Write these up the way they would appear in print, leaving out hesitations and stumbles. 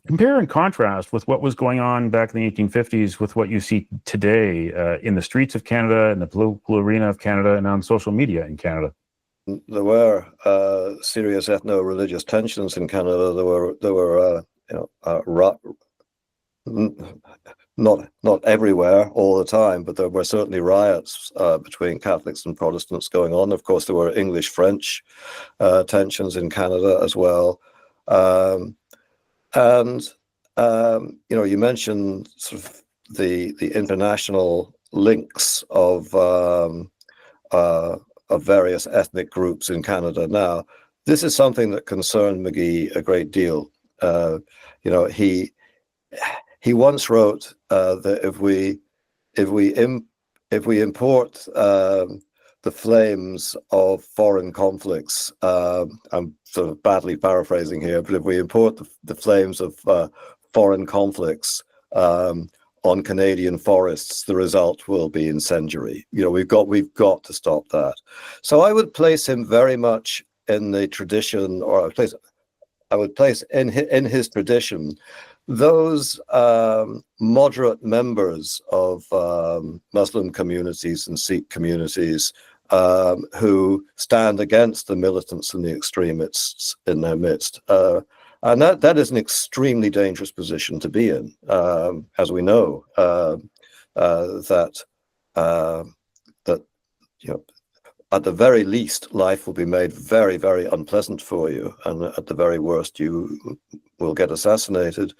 Compare and contrast with what was going on back in the 1850s with what you see today in the streets of Canada, in the political arena of Canada, and on social media in Canada. There were serious ethno-religious tensions in Canada. There were not everywhere all the time, but there were certainly riots between Catholics and Protestants going on. Of course, there were English-French tensions in Canada as well. You mentioned sort of the international links of various ethnic groups in Canada. Now, this is something that concerned McGee a great deal. He once wrote that if we import the flames of foreign conflicts, I'm sort of badly paraphrasing here, but if we import the flames of foreign conflicts on Canadian forests, the result will be incendiary. We've got to stop that. So I would place him very much in the tradition, or I would place in his tradition those moderate members of Muslim communities and Sikh communities who stand against the militants and the extremists in their midst. And that is an extremely dangerous position to be in, as we know, that at the very least, life will be made very, very unpleasant for you, and at the very worst, you will get assassinated.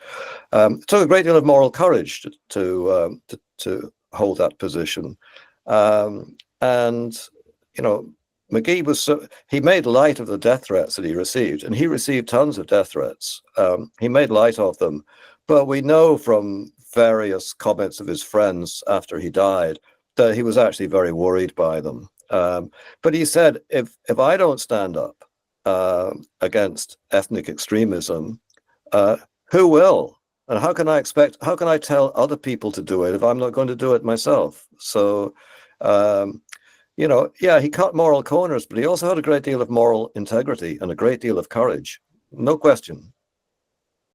It took a great deal of moral courage to hold that position, McGee he made light of the death threats that he received, and he received tons of death threats. He made light of them, but we know from various comments of his friends after he died that he was actually very worried by them. But he said, if I don't stand up against ethnic extremism, who will? And how can I tell other people to do it if I'm not going to do it myself? So, he cut moral corners, but he also had a great deal of moral integrity and a great deal of courage. No question.